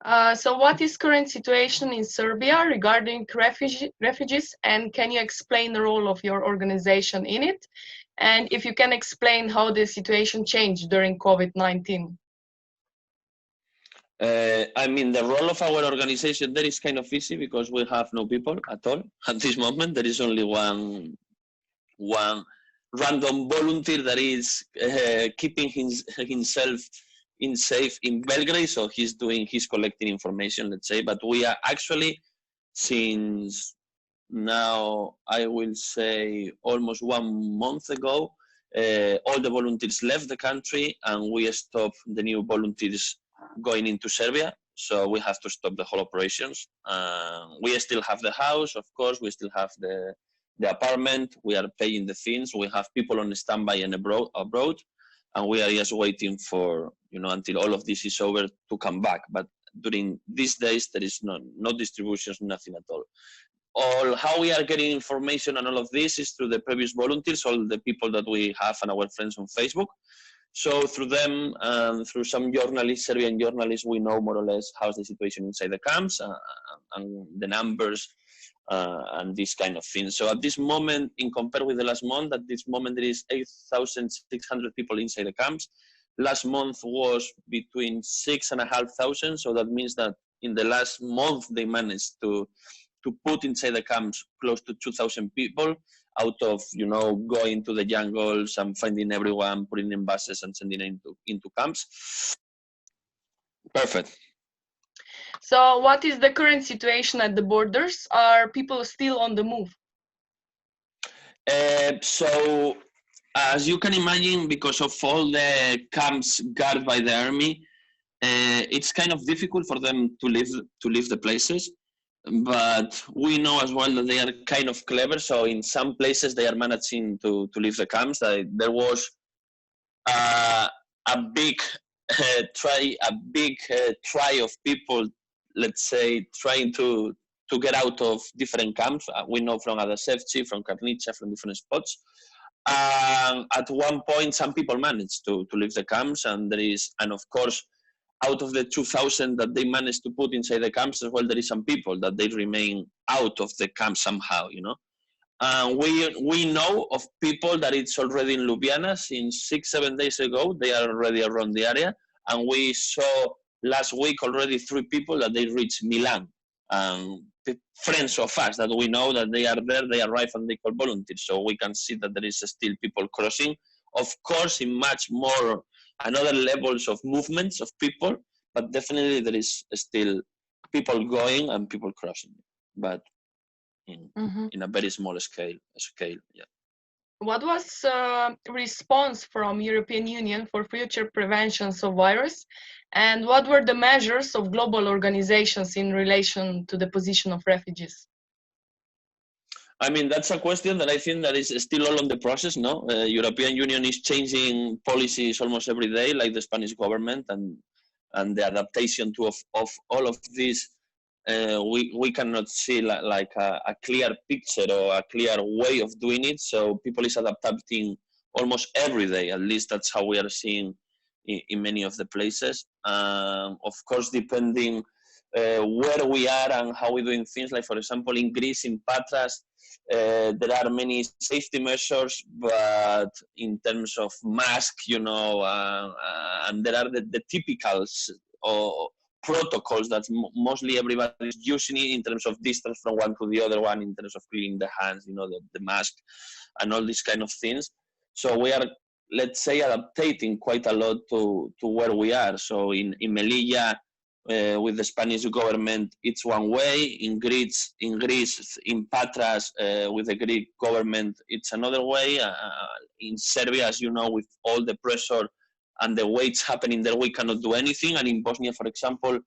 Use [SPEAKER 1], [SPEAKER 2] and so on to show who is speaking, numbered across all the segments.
[SPEAKER 1] So what is current situation in Serbia regarding refugees, and can you explain the role of your organization in it? And if you can explain how the situation changed during COVID-19.
[SPEAKER 2] I mean, the role of our organization there is kind of easy because we have no people at all at this moment. There is only one random volunteer that is keeping himself in safe in Belgrade, so he's collecting information, let's say. But we are actually, since now I will say almost 1 month ago, all the volunteers left the country and we stopped the new volunteers going into Serbia. So we have to stop the whole operations. We still have the house, of course. We still have the apartment. We are paying the things. We have people on standby and abroad, and we are just waiting for, until all of this is over to come back. But during these days, there is no distributions, nothing at all. All how we are getting information and all of this is through the previous volunteers, all the people that we have and our friends on Facebook. So through them and through some journalists, Serbian journalists, we know more or less how's the situation inside the camps and the numbers and this kind of thing. So at this moment, in compare with the last month, at this moment there is 8,600 people inside the camps. Last month was between 6,500. So that means that in the last month they managed to put inside the camps close to 2,000 people out of, going to the jungles and finding everyone, putting in buses and sending them into camps. Perfect.
[SPEAKER 1] So what is the current situation at the borders? Are people still on the move?
[SPEAKER 2] So as you can imagine, because of all the camps guarded by the army, it's kind of difficult for them to leave the places. But we know as well that they are kind of clever. So in some places they are managing to leave the camps. There was a big try of people, let's say, trying to get out of different camps. We know from Adasevci, from Karnicha, from different spots. At one point, some people managed to leave the camps, and of course, out of the 2,000 that they managed to put inside the camps as well, there is some people that they remain out of the camp somehow, we know of people that it's already in Ljubljana since 6-7 days ago. They are already around the area, and we saw last week already 3 people that they reached Milan. Friends of us that we know that they are there, they arrive and they call volunteers. So we can see that there is still people crossing. Of course, in much more another levels of movements of people, but definitely there is still people going and people crossing, but in a very small scale. Yeah.
[SPEAKER 1] What was response from European Union for future preventions of virus, and what were the measures of global organizations in relation to the position of refugees?
[SPEAKER 2] I mean, that's a question that I think that is still all on the process, no? European Union is changing policies almost every day, like the Spanish government, and the adaptation of all of this. We cannot see like a clear picture or a clear way of doing it. So people is adapting almost every day. At least that's how we are seeing in many of the places. Of course, depending where we are and how we're doing things. Like, for example, in Greece, in Patras, there are many safety measures, but in terms of mask, and there are the typicals or protocols that mostly everybody is using it in terms of distance from one to the other one, in terms of cleaning the hands, the mask and all these kind of things. So we are, let's say, adapting quite a lot to where we are. So in Melilla, with the Spanish government, it's one way. In Greece, in Patras, with the Greek government, it's another way. In Serbia, as you know, with all the pressure and the way it's happening there, we cannot do anything. And in Bosnia, for example,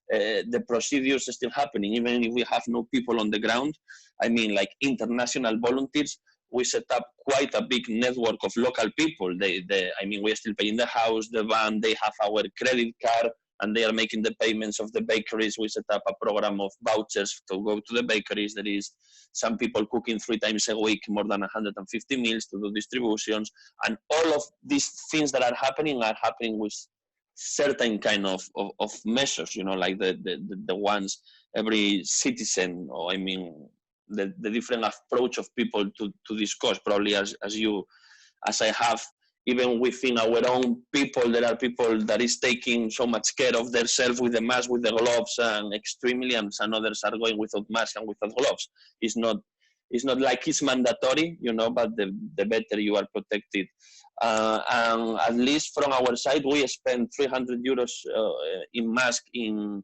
[SPEAKER 2] the procedures are still happening, even if we have no people on the ground. I mean, like international volunteers, we set up quite a big network of local people. I mean, we are still paying the house, the van, they have our credit card, and they are making the payments of the bakeries. We set up a program of vouchers to go to the bakeries. There is some people cooking 3 times a week, more than 150 meals to do distributions. And all of these things that are happening with certain kind of measures, like the ones every citizen, or I mean, the different approach of people to discuss, probably as I have, even within our own people, there are people that is taking so much care of themselves with the mask, with the gloves, and extremely, and others are going without mask and without gloves. It's not like it's mandatory, but the better you are protected. And at least from our side, we spend 300 euros in mask in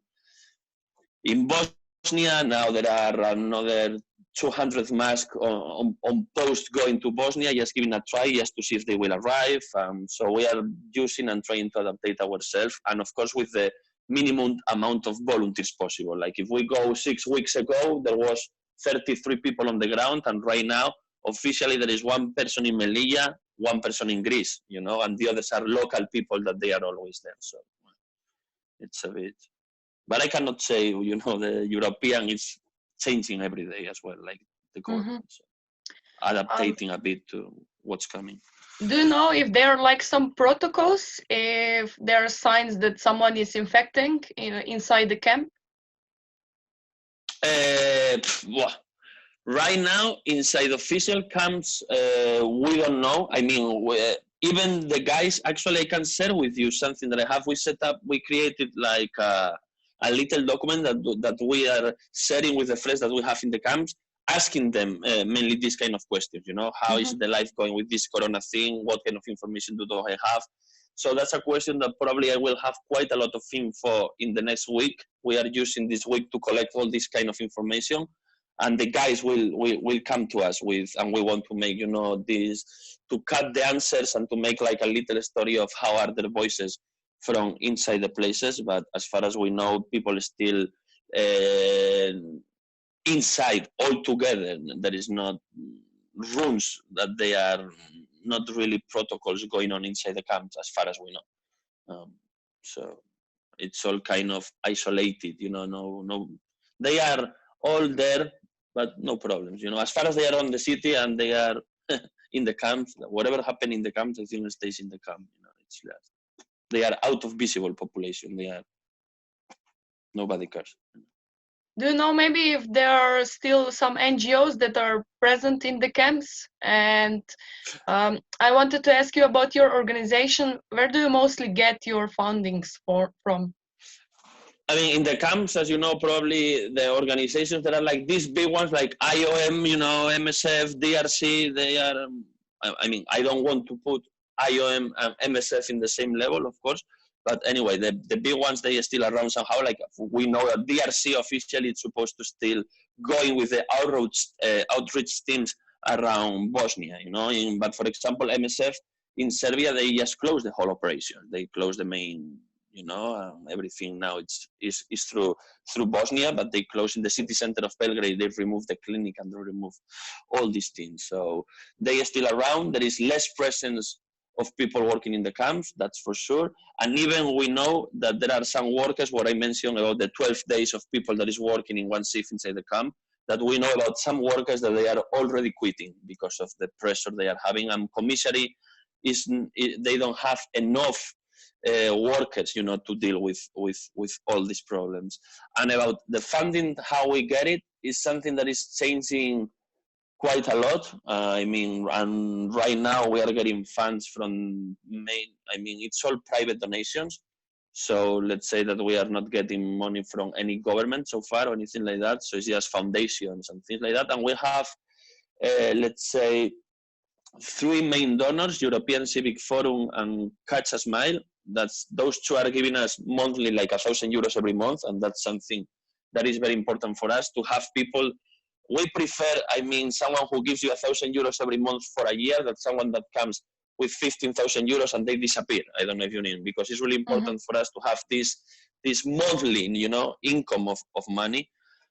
[SPEAKER 2] Bosnia. Now there are another 200 masks on post going to Bosnia, just giving a try, just to see if they will arrive. So we are using and trying to adapt ourselves, and of course with the minimum amount of volunteers possible. Like if we go 6 weeks ago, there was 33 people on the ground, and right now officially there is 1 person in Melilla, 1 person in Greece, and the others are local people that they are always there. So it's a bit, but I cannot say, the European is changing every day as well, like the government, so adapting a bit to what's coming.
[SPEAKER 1] Do you know if there are like some protocols, if there are signs that someone is infecting inside the camp?
[SPEAKER 2] Right now, inside official camps, we don't know. I mean, even the guys, actually, I can share with you something that I have. We created like a little document that we are sharing with the friends that we have in the camps, asking them mainly this kind of questions, how is the life going with this corona thing? What kind of information do I have? So that's a question that probably I will have quite a lot of info in the next week. We are using this week to collect all this kind of information, and the guys will come to us with, and we want to make, this, to cut the answers and to make like a little story of how are their voices from inside the places. But as far as we know, people still inside all together. There is not rooms that they are not really protocols going on inside the camps, as far as we know. So it's all kind of isolated, no, they are all there, but no problems, as far as they are on the city and they are in the camps, whatever happened in the camps, I think stays in the camp. It's just, they are out of visible population. Nobody cares.
[SPEAKER 1] Do you know maybe if there are still some NGOs that are present in the camps? And I wanted to ask you about your organization. Where do you mostly get your fundings from?
[SPEAKER 2] I mean, in the camps, as you know, probably the organizations that are like these big ones, like IOM, MSF, DRC, they are, I mean, I don't want to put IOM and MSF in the same level, of course. But anyway, the big ones, they are still around somehow. Like we know that DRC officially is supposed to still going with the outreach teams around Bosnia, But for example, MSF in Serbia, they just closed the whole operation. They closed the main, everything now is through Bosnia, but they closed in the city center of Belgrade. They've removed the clinic and they removed all these things. So they are still around. There is less presence of people working in the camps, that's for sure. And even we know that there are some workers, what I mentioned about the 12 days of people that is working in one shift inside the camp, that we know about some workers that they are already quitting because of the pressure they are having. And commissary, they don't have enough workers, to deal with all these problems. And about the funding, how we get it, is something that is changing quite a lot. And right now we are getting funds from it's all private donations. So let's say that we are not getting money from any government so far or anything like that. So it's just foundations and things like that. And we have, let's say, 3 main donors, European Civic Forum and Catch a Smile. Those 2 are giving us monthly like 1,000 euros every month. And that's something that is very important for us, to have people. We prefer, someone who gives you 1,000 euros every month for a year than someone that comes with 15,000 euros and they disappear. I don't know if you mean, because it's really important for us to have this monthly, income of money.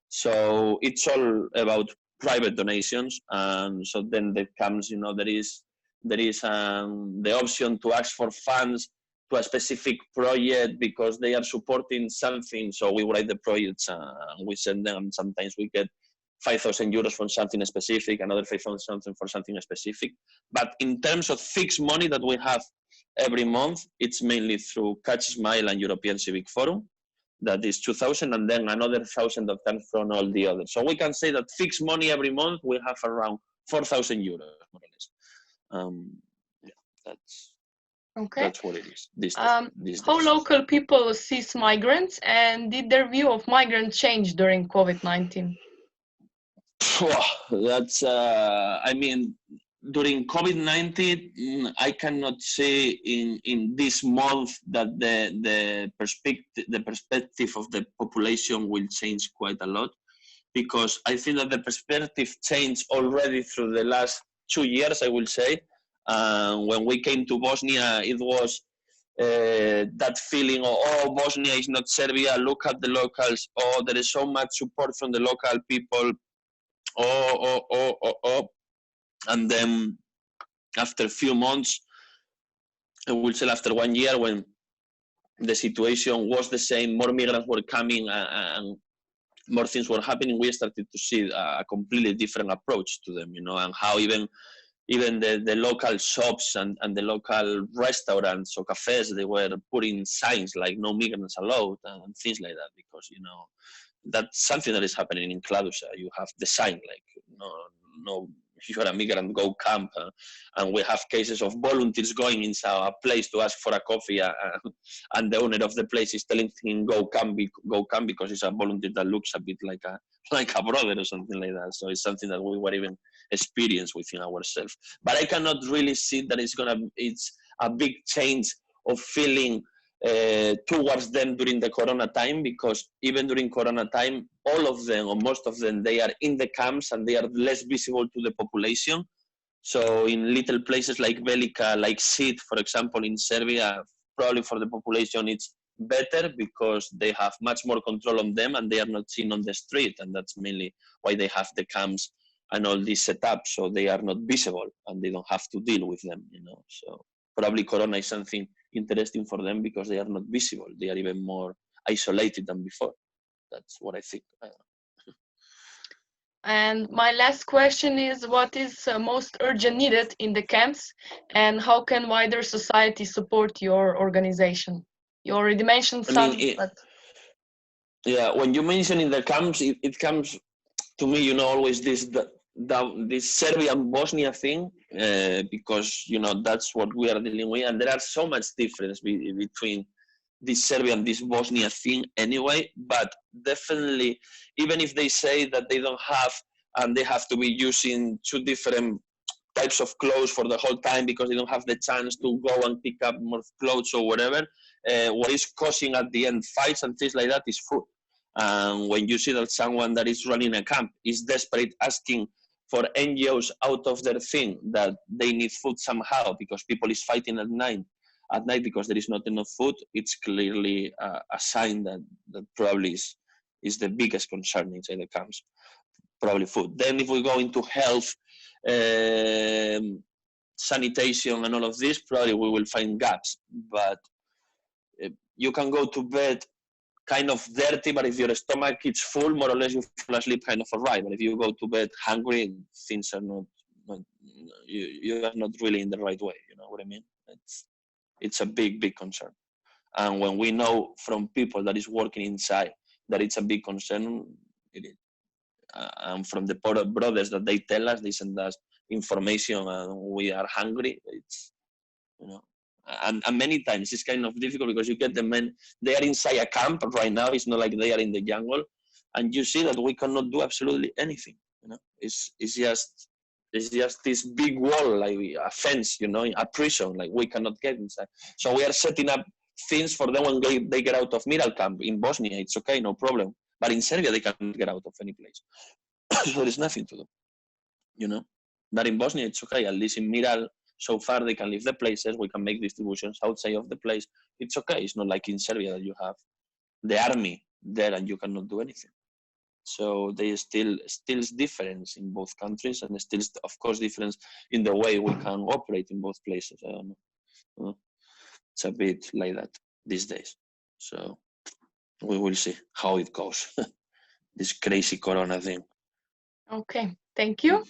[SPEAKER 2] So it's all about private donations. And so then there comes, there is the option to ask for funds to a specific project because they are supporting something. So we write the projects and we send them. Sometimes we get 5,000 euros for something specific, another 5,000 for something specific. But in terms of fixed money that we have every month. It's mainly through Catch Smile and European Civic Forum. That is 2,000, and then another 1,000 of them from all the others. So we can say that fixed money every month we have around 4,000 euros, more or less. Yeah, that's what it is.
[SPEAKER 1] How local people sees migrants, and did their view of migrants change during COVID-19?
[SPEAKER 2] That's, I mean, during COVID-19, I cannot say in this month that the perspective of the population will change quite a lot, because I think that the perspective changed already through the last 2 years, I will say. When we came to Bosnia, it was that feeling of, oh, Bosnia is not Serbia, look at the locals, oh, there is so much support from the local people, and then after a few months, I will say after 1 year, when the situation was the same, more migrants were coming and more things were happening, we started to see a completely different approach to them, and how even the local shops and the local restaurants or cafes, they were putting signs like no migrants allowed and things like that, because that's something that is happening in Kladuša. You have the sign like no, if you're a migrant, go camp. And we have cases of volunteers going inside a place to ask for a coffee, and the owner of the place is telling him go camp because it's a volunteer that looks a bit like a brother or something like that. So it's something that we were even experienced within ourselves. But I cannot really see that it's a big change of feeling towards them during the Corona time, because even during Corona time, all of them or most of them, they are in the camps and they are less visible to the population. So in little places like Velika, like Sid, for example, in Serbia, probably for the population it's better because they have much more control on them and they are not seen on the street, and that's mainly why they have the camps and all this set up, so they are not visible and they don't have to deal with them, So probably Corona is something interesting for them because they are not visible. They are even more isolated than before. That's what I think.
[SPEAKER 1] And my last question is, what is most urgent needed in the camps, and how can wider society support your organization? You already mentioned some, but...
[SPEAKER 2] Yeah, when you mention in the camps, it comes to me, always this Serbian-Bosnia thing, because, that's what we are dealing with. And there are so much difference between this Serbia and this Bosnia thing anyway, but definitely, even if they say that they don't have, and they have to be using 2 different types of clothes for the whole time because they don't have the chance to go and pick up more clothes or whatever, what is causing at the end fights and things like that is food. And when you see that someone that is running a camp is desperate, asking for NGOs out of their thing, that they need food somehow because people is fighting at night because there is not enough food, it's clearly a sign that probably is the biggest concern inside the camps, probably food. Then if we go into health, sanitation and all of this, probably we will find gaps. But you can go to bed kind of dirty, but if your stomach is full, more or less you fall asleep kind of alright. But if you go to bed hungry, things are not you are not really in the right way. You know what I mean? It's a big concern. And when we know from people that is working inside that it's a big concern, it is. And from the brothers that they tell us, they send us information, and we are hungry. It's and many times it's kind of difficult because you get the men, they are inside a camp right now. It's not like they are in the jungle, and you see that we cannot do absolutely anything. It's just this big wall, like a fence, a prison, like we cannot get inside. So we are setting up things for them when they get out of Miral camp in Bosnia. It's okay, no problem. But in Serbia, they cannot get out of any place. So there's nothing to do, But in Bosnia, it's okay. At least in Miral, so far they can leave the places. We can make distributions outside of the place. It's okay. It's not like in Serbia that you have the army there and you cannot do anything. So there is still difference in both countries, and still, of course, difference in the way we can operate in both places. I don't know. It's a bit like that these days. So we will see how it goes. This crazy Corona thing.
[SPEAKER 1] Okay, thank you.